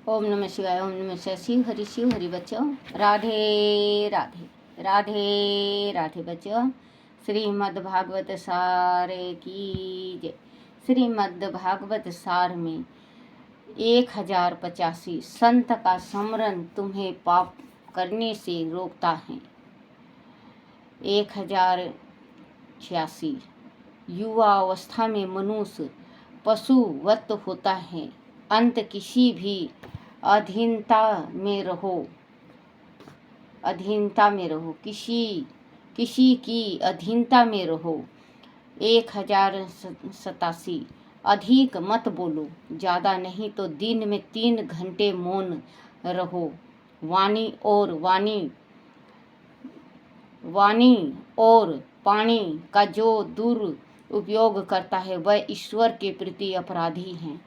ओम नमः शिवाय। ओम नमः शिवाय। शिव हरि बच्चों, राधे राधे राधे राधे बच्चों। श्रीमद् भागवत सार की जय। श्रीमद् भागवत सार में 1085 संत का स्मरण तुम्हें पाप करने से रोकता है। 1086 युवा अवस्था में मनुष्य पशुवत होता है। अंत किसी भी अधीनता में रहो, किसी की अधीनता में रहो। 1087 अधिक मत बोलो, ज़्यादा नहीं तो दिन में 3 घंटे मौन रहो। वाणी और पानी का जो दुरुपयोग करता है वह ईश्वर के प्रति अपराधी है।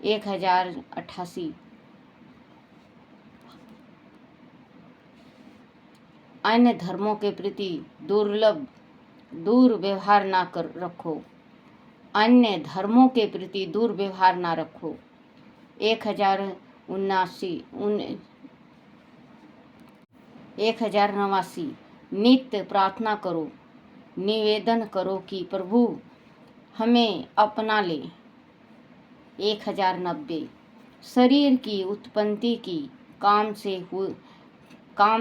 1088 अन्य धर्मों के प्रति दुर्व्यवहार ना रखो। अन्य धर्मों के प्रति दुर्व्यवहार ना रखो। 1089 नित्य प्रार्थना करो, निवेदन करो कि प्रभु हमें अपना ले। 1090 शरीर की उत्पत्ति की काम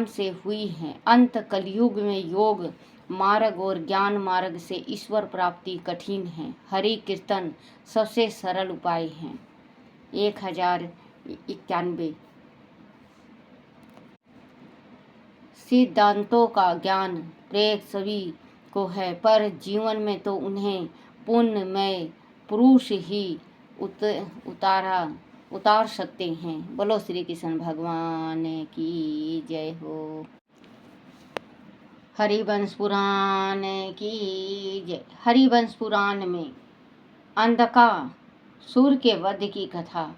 से हुई है। अंत कलयुग में योग मार्ग और ज्ञान मार्ग से ईश्वर प्राप्ति कठिन है। हरि कीर्तन सबसे सरल उपाय है। 1091 सिद्धांतों का ज्ञान प्रत्येक सभी को है, पर जीवन में तो उन्हें पुण्यमय पुरुष ही उतार सकते हैं। बोलो श्री कृष्ण भगवान की जय हो। हरिवंश पुराण की जय। हरिवंश पुराण में अंधकासुर के वध की कथा।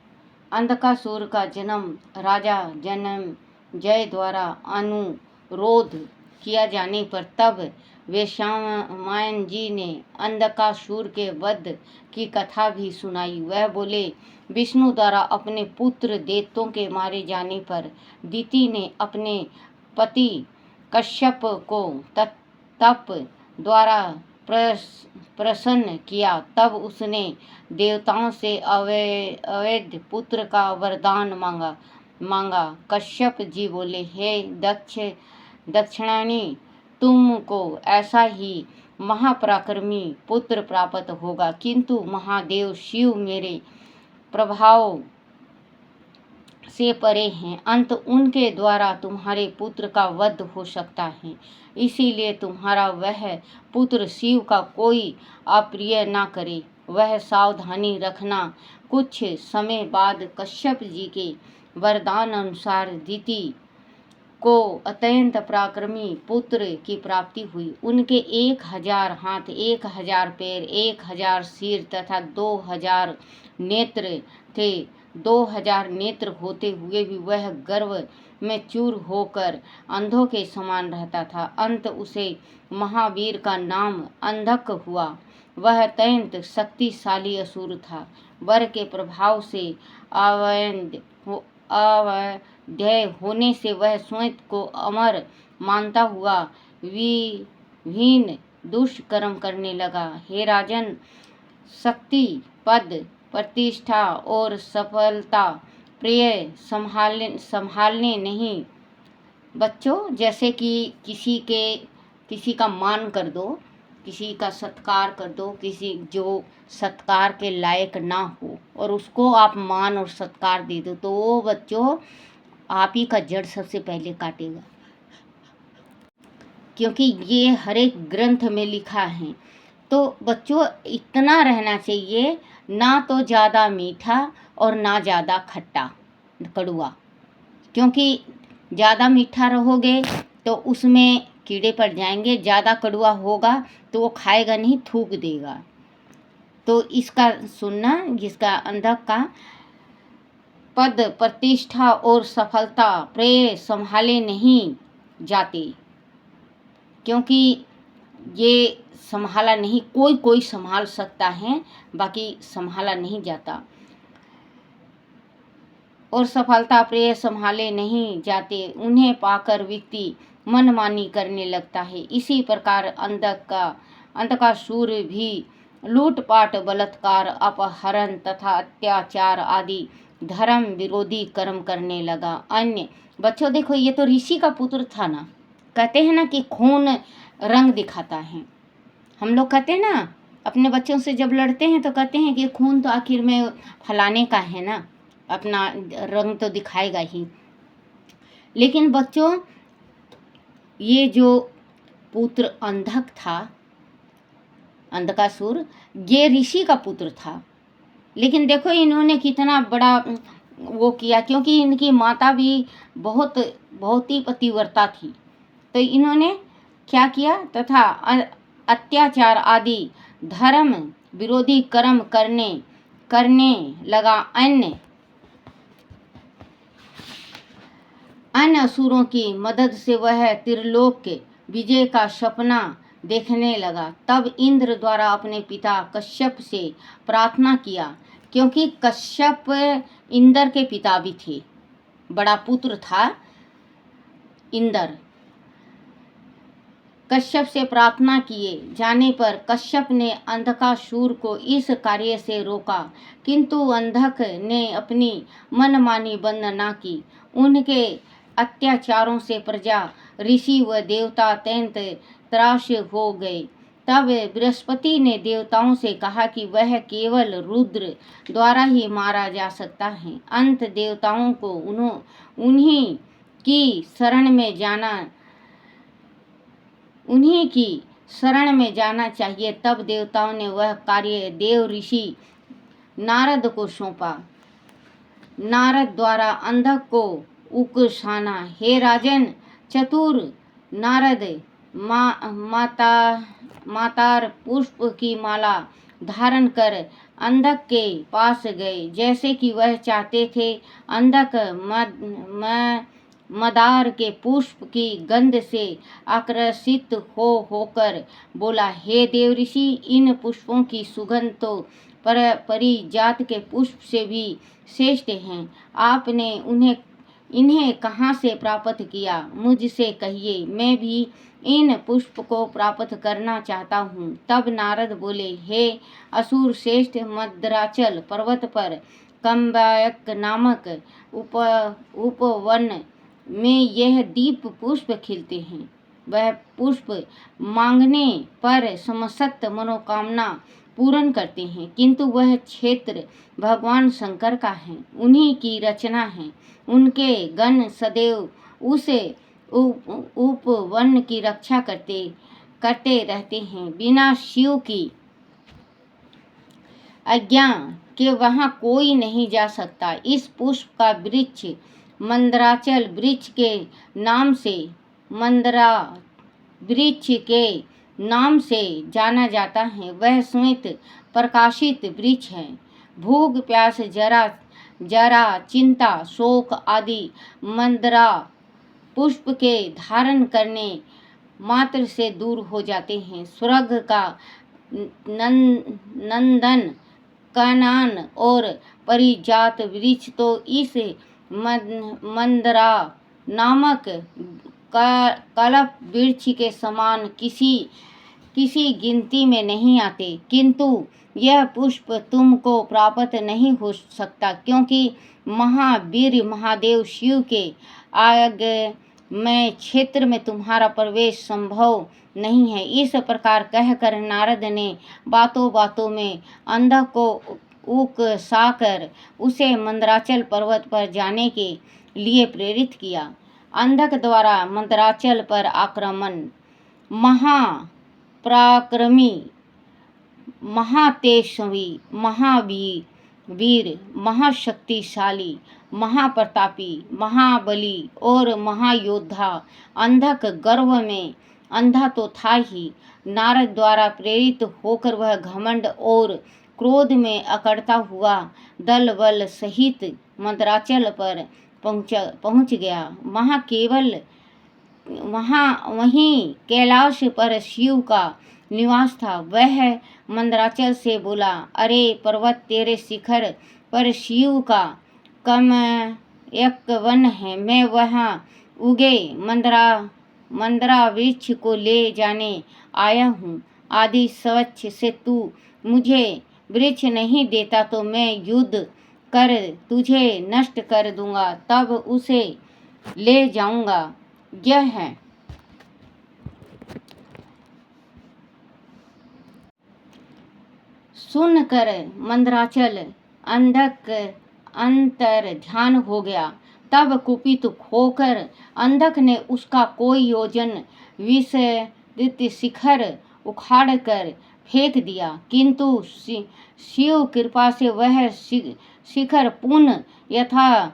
अंधकासुर का जन्म राजा जन्मेजय द्वारा अनुरोध किया जाने पर तब वैशंपायन जी ने अंधकासुर के वध की कथा भी सुनाई। वह बोले, विष्णु द्वारा अपने पुत्र दैत्यों के मारे जाने पर दिति ने अपने पति कश्यप को तप द्वारा प्रसन्न किया। तब उसने देवताओं से अवैध पुत्र का वरदान मांगा। कश्यप जी बोले, हे दक्षिणानी, तुमको ऐसा ही महापराक्रमी पुत्र प्राप्त होगा, किंतु महादेव शिव मेरे प्रभाव से परे हैं। अंत उनके द्वारा तुम्हारे पुत्र का वध हो सकता है, इसीलिए तुम्हारा वह पुत्र शिव का कोई अप्रिय ना करे, वह सावधानी रखना। कुछ समय बाद कश्यप जी के वरदान अनुसार दिति को अत्यंत पराक्रमी पुत्र की प्राप्ति हुई। उनके 1000 हाथ, 1000 पैर, 1000 सिर तथा 2000 नेत्र थे। 2000 नेत्र होते हुए भी वह गर्व में चूर होकर अंधों के समान रहता था। अंत उसे महावीर का नाम अंधक हुआ। वह अत्यंत शक्तिशाली असुर था। वर के प्रभाव से अवध्यय होने से वह स्वयं को अमर मानता हुआ विभिन्न दुष्कर्म करने लगा। हे राजन, शक्ति, पद, प्रतिष्ठा और सफलता प्रिय संभालने नहीं। बच्चों, जैसे कि किसी का मान कर दो, किसी का सत्कार कर दो, किसी जो सत्कार के लायक ना हो और उसको आप मान और सत्कार दे दो, तो वो बच्चों आप ही का जड़ सबसे पहले काटेगा, क्योंकि ये हर एक ग्रंथ में लिखा है। तो बच्चों इतना रहना चाहिए, ना तो ज़्यादा मीठा और ना ज़्यादा खट्टा कड़वा, क्योंकि ज़्यादा मीठा रहोगे तो उसमें कीड़े पड़ जाएंगे, ज़्यादा कड़वा होगा तो वो खाएगा नहीं, थूक देगा। तो इसका सुनना, जिसका अंधक का पद, प्रतिष्ठा और सफलता प्रिय संभाले नहीं जाते, क्योंकि ये संभाला नहीं, कोई संभाल सकता है, बाकी संभाला नहीं जाता। और सफलता प्रिय संभाले नहीं जाते, उन्हें पाकर व्यक्ति मनमानी करने लगता है। इसी प्रकार अंधकासुर भी लूटपाट, बलात्कार, अपहरण तथा अत्याचार आदि धर्म विरोधी कर्म करने लगा। अन्य बच्चों देखो, ये तो ऋषि का पुत्र था ना। कहते हैं ना कि खून रंग दिखाता है। हम लोग कहते हैं ना, अपने बच्चों से जब लड़ते हैं तो कहते हैं कि खून तो आखिर में फलाने का है ना, अपना रंग तो दिखाएगा ही। लेकिन बच्चों, ये जो पुत्र अंधक था, अंधकासुर, ये ऋषि का पुत्र था। लेकिन देखो इन्होंने कितना बड़ा वो किया, क्योंकि इनकी माता भी बहुत ही पतिव्रता थी। तो इन्होंने क्या किया, तथा अत्याचार आदि धर्म विरोधी कर्म करने लगा। अन्य असुरों की मदद से वह त्रिलोक के विजय का सपना देखने लगा। तब इंद्र द्वारा अपने पिता कश्यप से प्रार्थना किया, क्योंकि कश्यप इंद्र के पिता भी थे, बड़ा पुत्र था इंद्र। कश्यप से प्रार्थना किए जाने पर कश्यप ने अंधकासुर को इस कार्य से रोका, किंतु अंधक ने अपनी मनमानी बंद न की। उनके अत्याचारों से प्रजा, ऋषि व देवता अत्यंत त्रास हो गए। तब बृहस्पति ने देवताओं से कहा कि वह केवल रुद्र द्वारा ही मारा जा सकता है। अंत देवताओं को उन्हीं की शरण में जाना चाहिए। तब देवताओं ने वह कार्य देव ऋषि नारद को सौंपा। नारद द्वारा अंधक को उकसाना। हे राजन, चतुर नारद मातार पुष्प की माला धारण कर अंधक के पास गए। जैसे कि वह चाहते थे, अंधक मदार के पुष्प की गंध से आकर्षित होकर बोला, हे देव ऋषि, इन पुष्पों की सुगंध तो परिजात के पुष्प से भी श्रेष्ठ हैं। आपने इन्हें कहाँ से प्राप्त किया, मुझसे कहिए, मैं भी इन पुष्प को प्राप्त करना चाहता हूँ। तब नारद बोले, हे असुर श्रेष्ठ, मद्राचल पर्वत पर कम्बायक नामक उपवन में यह दीप पुष्प खिलते हैं। वह पुष्प मांगने पर समस्त मनोकामना पूर्ण करते हैं, किंतु वह क्षेत्र भगवान शंकर का है, उन्हीं की रचना है। उनके गण सदैव उस उपवन की रक्षा करते रहते हैं। बिना शिव की आज्ञा के वहां कोई नहीं जा सकता। इस पुष्प का वृक्ष मंदराचल वृक्ष के नाम से जाना जाता है। वह श्वेत प्रकाशित वृक्ष है। भूख, प्यास, जरा, चिंता, शोक आदि मंदरा पुष्प के धारण करने मात्र से दूर हो जाते हैं। स्वर्ग का नंदन कानन और परिजात वृक्ष तो इस मंदरा नामक कल्प वृक्ष के समान किसी गिनती में नहीं आते, किंतु यह पुष्प तुमको प्राप्त नहीं हो सकता, क्योंकि महावीर महादेव शिव के आज्ञामय क्षेत्र में तुम्हारा प्रवेश संभव नहीं है। इस प्रकार कहकर नारद ने बातों में अंधक को उकसाकर उसे मंदराचल पर्वत पर जाने के लिए प्रेरित किया। अंधक द्वारा मंदराचल पर आक्रमण। महापराक्रमी, महातेजस्वी, महावीर, महाशक्तिशाली, महाप्रतापी, महाबली और महायोद्धा अंधक गर्व में अंधा तो था ही, नारद द्वारा प्रेरित होकर वह घमंड और क्रोध में अकड़ता हुआ दल बल सहित मंदराचल पर पहुंच गया। वहीं कैलाश पर शिव का निवास था। वह मंदराचल से बोला, अरे पर्वत, तेरे शिखर पर शिव का कम एक वन है, मैं वहाँ उगे मंदरा वृक्ष को ले जाने आया हूँ। आदि स्वच्छ से तू मुझे वृक्ष नहीं देता तो मैं युद्ध कर तुझे नष्ट कर दूंगा, तब उसे ले जाऊंगा। यह है सुनकर मंदराचल अंधक अंतर ध्यान हो गया। तब कुपित होकर अंधक ने उसका कोई योजन विस्तृत शिखर उखाड़ कर फेंक दिया, किंतु शिव कृपा से वह शिखर पुनः यथा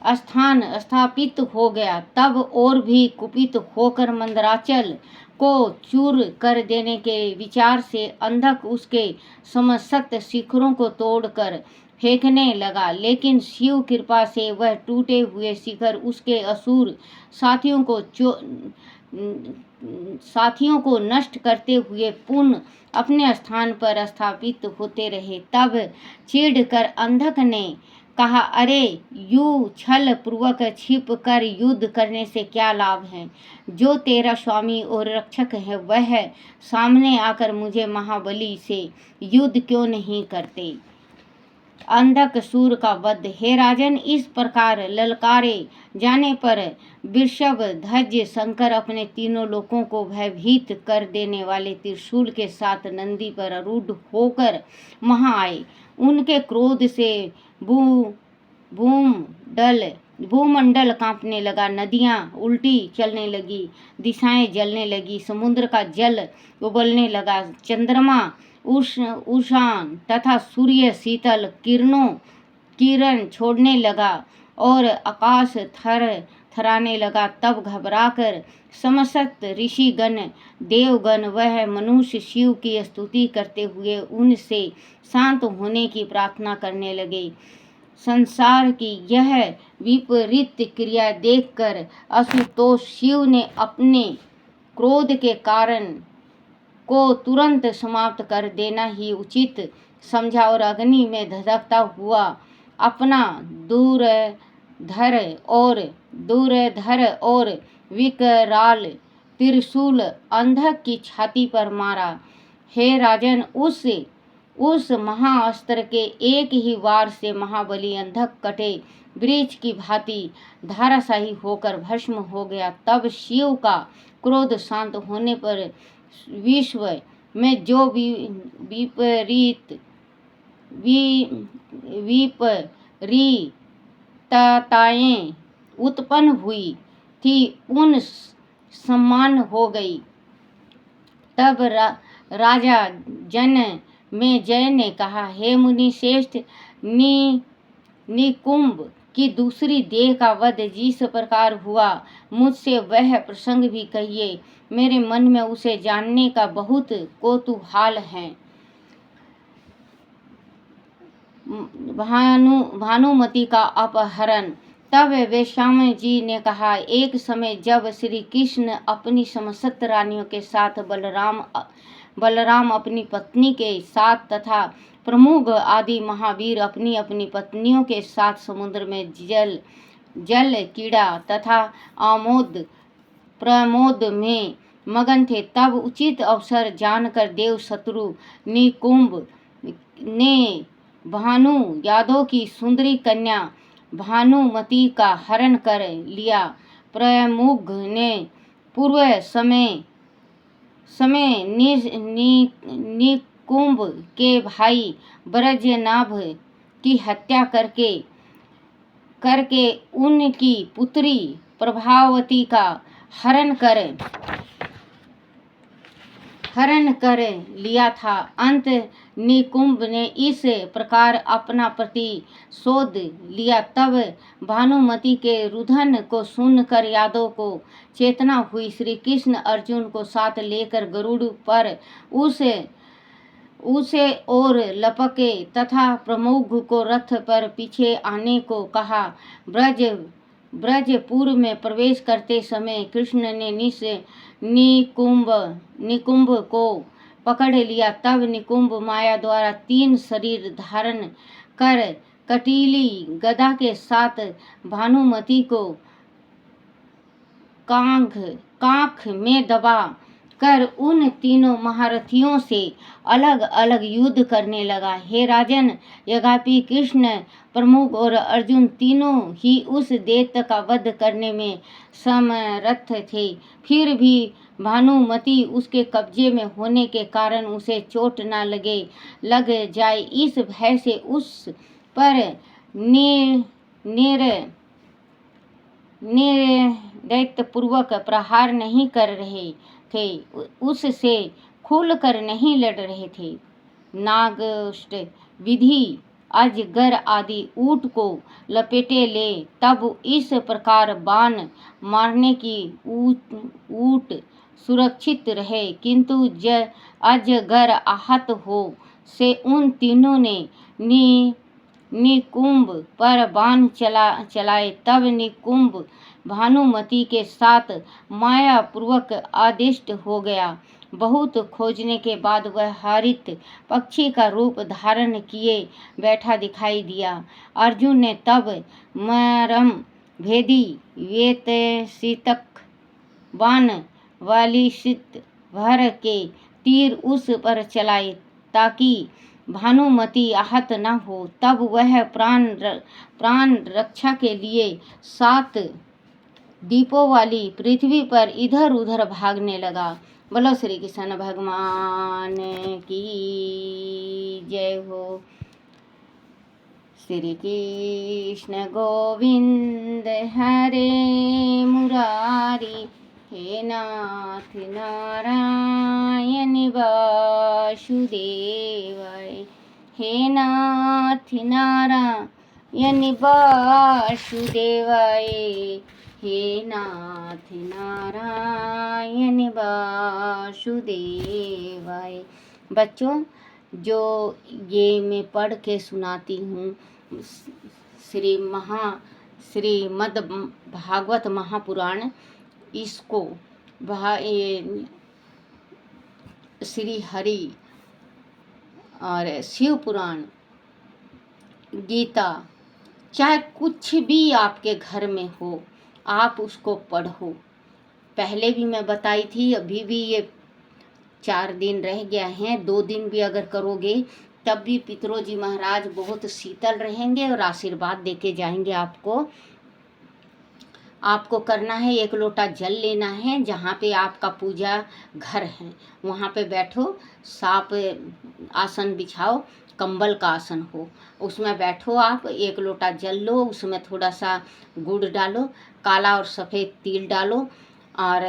स्थान स्थापित हो गया। तब और भी कुपित होकर मंदराचल को चूर कर देने के विचार से अंधक उसके समस्त शिखरों को तोड़कर फेंकने लगा, लेकिन शिव कृपा से वह टूटे हुए शिखर उसके असुर साथियों को नष्ट करते हुए पुनः अपने स्थान पर स्थापित होते रहे। तब चिढ़कर अंधक ने कहा, अरे यूं छल पूर्वक छिप कर युद्ध करने से क्या लाभ है? जो तेरा स्वामी और रक्षक है वह सामने आकर मुझे महाबली से युद्ध क्यों नहीं करते? अंधक सूर का वध। हे राजन, इस प्रकार ललकारे जाने पर वृषभ ध्वज शंकर अपने तीनों लोकों को भयभीत कर देने वाले त्रिशूल के साथ नंदी पर आरूढ़ होकर वहां आए। उनके क्रोध से भूमंडल कांपने लगा, नदियां उल्टी चलने लगी, दिशाएं जलने लगी, समुद्र का जल उबलने लगा, चंद्रमा उषान तथा सूर्य शीतल किरण छोड़ने लगा और आकाश थराने लगा। तब घबराकर समस्त ऋषिगण देवगण वह मनुष्य शिव की स्तुति करते हुए उनसे शांत होने की प्रार्थना करने लगे। संसार की यह विपरीत क्रिया देखकर असुतोष शिव ने अपने क्रोध के कारण को तुरंत समाप्त कर देना ही उचित समझा और अग्नि में धधकता हुआ अपना दूरधर और विकराल त्रिशूल अंधक की छाती पर मारा। हे राजन, उस महाअस्त्र के एक ही वार से महाबली अंधक कटे वृक्ष की भांति धाराशाही होकर भस्म हो गया। तब शिव का क्रोध शांत होने पर विश्व में जो विपरीतताएं उत्पन्न हुई थी उन समान हो गई। तब राजा जय ने कहा, हे मुनि श्रेष्ठ, निकुंभ की दूसरी देह का वध जिस प्रकार हुआ, मुझसे वह प्रसंग भी कहिए। मेरे मन में उसे जानने का बहुत कौतूहल है। भानुमति का अपहरण। तब वैश्वानर जी ने कहा, एक समय जब श्री कृष्ण अपनी समस्त रानियों के साथ बलराम अपनी पत्नी के साथ तथा प्रमुख आदि महावीर अपनी अपनी पत्नियों के साथ समुद्र में जल कीड़ा तथा प्रमोद में मगन थे, तब उचित अवसर जानकर देव शत्रु निकुंभ ने भानु यादव की सुंदरी कन्या भानुमति का हरण कर लिया। प्रमुख ने पूर्व समय निकुंभ के भाई ब्रजनाभ की हत्या करके उनकी पुत्री प्रभावती का हरण कर लिया था। अंत निकुंभ ने इस प्रकार अपना प्रतिशोध लिया। तब भानुमति के रुदन को सुनकर यादव को चेतना हुई। श्री कृष्ण अर्जुन को साथ लेकर गरुड़ पर उसे और लपके तथा प्रमुख को रथ पर पीछे आने को कहा। ब्रजपुर में प्रवेश करते समय कृष्ण ने निकुंभ को पकड़ लिया। तब निकुंभ माया द्वारा 3 शरीर धारण कर कटीली गदा के साथ भानुमति को कांख में दबा कर उन तीनों महारथियों से अलग अलग युद्ध करने लगा। हे राजन, यद्यपि कृष्ण प्रमुख और अर्जुन तीनों ही उस दैत्य का वध करने में समर्थ थे, फिर भी भानुमति उसके कब्जे में होने के कारण उसे चोट न लग जाए, इस भय से उस पर निर्दयपूर्वक प्रहार नहीं कर रहे थे, उससे खुलकर नहीं लड़ रहे थे। नागष्ट विधि अजगर आदि ऊँट को लपेटे ले, तब इस प्रकार बाण मारने की ऊँट सुरक्षित रहे, किंतु अजगर आहत हो से उन तीनों ने निकुंभ पर बाण चलाए। तब निकुंभ भानुमति के साथ मायापूर्वक आदिष्ट हो गया। बहुत खोजने के बाद वह हरित पक्षी का रूप धारण किए बैठा दिखाई दिया। अर्जुन ने तब मरम भेदी वेतसितक बाण वाली शीत भर के तीर उस पर चलाए ताकि भानुमति आहत न हो। तब वह प्राण रक्षा के लिए 7 दीपों वाली पृथ्वी पर इधर उधर भागने लगा। बोलो श्री कृष्ण भगवान की जय हो। श्री कृष्ण गोविंद हरे मुरारी, हे नाथ नारायण वासुदेवाय, हे नाथ नारायण वासुदेवाय, हे नाथ नारायण वासुदेवाय। बच्चों, जो ये मैं पढ़ के सुनाती हूँ श्रीमद् भागवत महापुराण, इसको श्री हरि और शिव पुराण, गीता, चाहे कुछ भी आपके घर में हो, आप उसको पढ़ो। पहले भी मैं बताई थी, अभी भी ये 4 दिन रह गया है, 2 दिन भी अगर करोगे तब भी पितरोजी महाराज बहुत शीतल रहेंगे और आशीर्वाद देके जाएंगे आपको। आपको करना है, 1 लोटा जल लेना है, जहाँ पे आपका पूजा घर है वहाँ पे बैठो, साफ आसन बिछाओ, कंबल का आसन हो, उसमें बैठो आप, 1 लोटा जल लो, उसमें थोड़ा सा गुड़ डालो, काला और सफ़ेद तिल डालो, और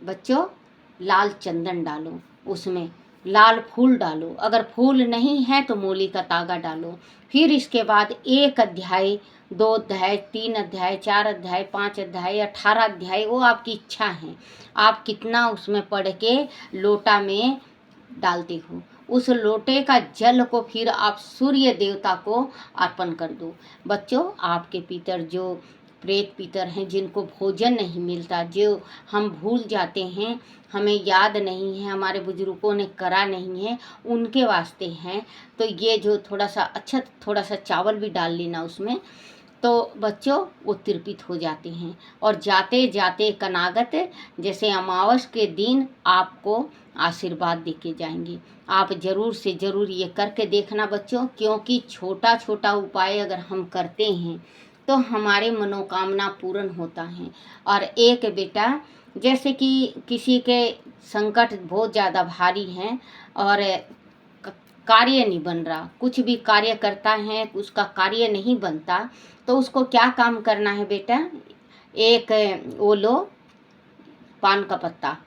बच्चों लाल चंदन डालो, उसमें लाल फूल डालो, अगर फूल नहीं है तो मूली का तागा डालो। फिर इसके बाद 1 अध्याय, 2 अध्याय, 3 अध्याय, 4 अध्याय, 5 अध्याय, 18 अध्याय, वो आपकी इच्छा है, आप कितना उसमें पढ़ के लोटा में डालते हो। उस लोटे का जल को फिर आप सूर्य देवता को अर्पण कर दो। बच्चों, आपके पितर जो प्रेत पितर हैं, जिनको भोजन नहीं मिलता, जो हम भूल जाते हैं, हमें याद नहीं है, हमारे बुजुर्गों ने करा नहीं है, उनके वास्ते हैं। तो ये जो थोड़ा सा चावल भी डाल लेना उसमें, तो बच्चों वो तृप्त हो जाते हैं। और जाते जाते कनागत जैसे अमावस के दिन आपको आशीर्वाद देके जाएंगे। आप ज़रूर से ज़रूर ये करके देखना बच्चों, क्योंकि छोटा छोटा उपाय अगर हम करते हैं तो हमारे मनोकामना पूर्ण होता है। और एक बेटा, जैसे कि किसी के संकट बहुत ज़्यादा भारी हैं और कार्य नहीं बन रहा, कुछ भी कार्य करता है उसका कार्य नहीं बनता, तो उसको क्या काम करना है बेटा? एक वो लो पान का पत्ता,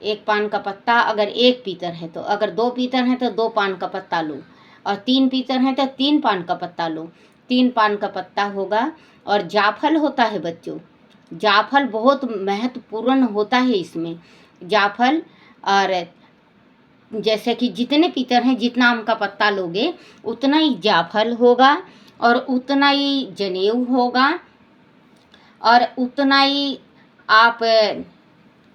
1 पान का पत्ता, अगर 1 पीतर है तो, अगर 2 पीतर हैं तो 2 पान का पत्ता लो, और 3 पीतर हैं तो 3 पान का पत्ता लो। 3 पान का पत्ता होगा। और जाफल होता है बच्चों, जाफल बहुत महत्वपूर्ण होता है इसमें, जाफल। और जैसे कि जितने पीतर हैं, जितना आम का पत्ता लोगे उतना ही जाफल होगा, और उतना ही जनेऊ होगा, और उतना ही आप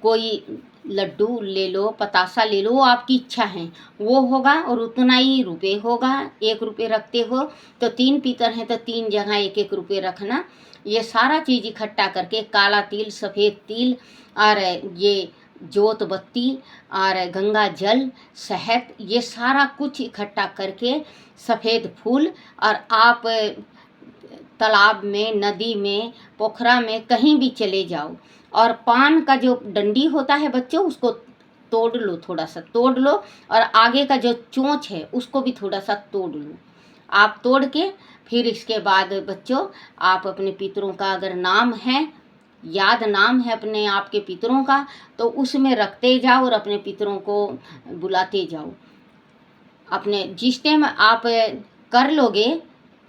कोई लड्डू ले लो, पतासा ले लो, वो आपकी इच्छा है, वो होगा। और उतना ही रुपए होगा। 1 रुपये रखते हो तो 3 पीतर हैं तो 3 जगह 1-1 रुपये रखना। ये सारा चीज़ इकट्ठा करके काला तिल, सफ़ेद तिल और ये जोत बत्ती और गंगा जल, शहद, ये सारा कुछ इकट्ठा करके सफ़ेद फूल, और आप तालाब में, नदी में, पोखरा में कहीं भी चले जाओ, और पान का जो डंडी होता है बच्चों, उसको तोड़ लो, थोड़ा सा तोड़ लो, और आगे का जो चोंच है उसको भी थोड़ा सा तोड़ लो। आप तोड़ के फिर इसके बाद बच्चों आप अपने पितरों का अगर नाम है, याद नाम है अपने आपके पितरों का, तो उसमें रखते जाओ और अपने पितरों को बुलाते जाओ। अपने जिस टाइम आप कर लोगे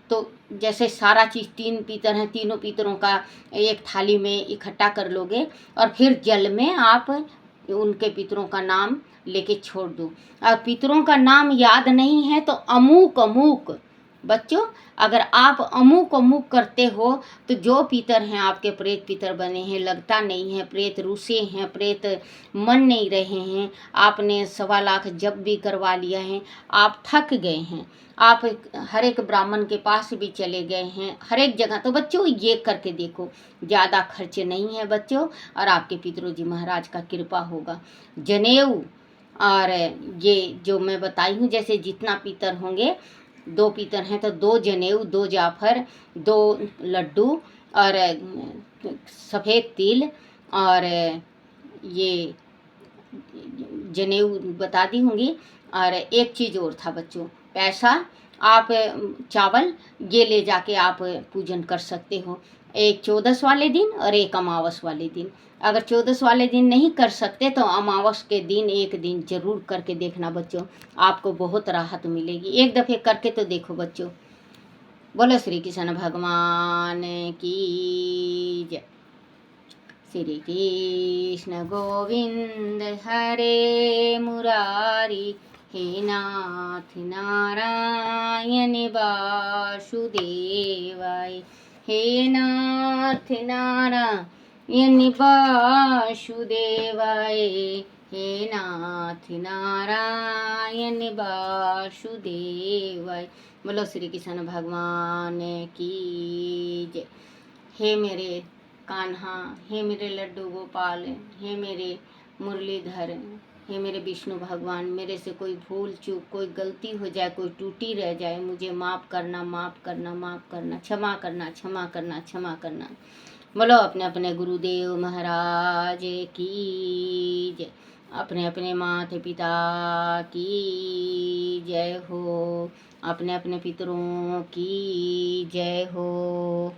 तो जैसे सारा चीज़ 3 पीतर हैं, तीनों पीतरों का एक थाली में इकट्ठा कर लोगे, और फिर जल में आप उनके पितरों का नाम लेके छोड़ दो। और पितरों का नाम याद नहीं है तो अमूक अमूक, बच्चों अगर आप अमूक अमूक करते हो तो जो पितर हैं आपके प्रेत पितर बने हैं, लगता नहीं है, प्रेत रूसे हैं, प्रेत मन नहीं रहे हैं, आपने 1.25 लाख जब भी करवा लिया है, आप थक गए हैं, आप हर एक ब्राह्मण के पास भी चले गए हैं, हर एक जगह, तो बच्चों ये करके देखो, ज़्यादा खर्च नहीं है बच्चों, और आपके पितरोजी महाराज का कृपा होगा। जनेऊ और ये जो मैं बताई हूँ, जैसे जितना पितर होंगे, 2 पीतर हैं तो 2 जनेऊ, 2 जाफर, 2 लड्डू और सफ़ेद तिल, और ये जनेऊ बता दी होंगी। और एक चीज़ और था बच्चों, पैसा, आप चावल ये ले जाके आप पूजन कर सकते हो, एक 14 वाले दिन और एक अमावस वाले दिन। अगर 14 वाले दिन नहीं कर सकते तो अमावस के दिन एक दिन जरूर करके देखना बच्चों, आपको बहुत राहत मिलेगी। एक दफ़े करके तो देखो बच्चों। बोलो श्री कृष्ण भगवान की जय। श्री कृष्ण गोविंद हरे मुरारी, हे नाथ नारायण वासुदेवाय, हे नाथ नारायण वासुदेवाय, हे नाथ नारायण वासुदेवाय। बोलो श्री कृष्ण भगवान की जय। हे मेरे कान्हा, हे मेरे लड्डू गोपाल, हे मेरे मुरलीधर, हे मेरे विष्णु भगवान, मेरे से कोई भूल चूक, कोई गलती हो जाए, कोई टूटी रह जाए, मुझे माफ़ करना, माफ़ करना, माफ़ करना, क्षमा करना, क्षमा करना, क्षमा करना। बोलो अपने अपने गुरुदेव महाराज की जय, अपने अपने माता पिता की जय हो, अपने अपने पितरों की जय हो।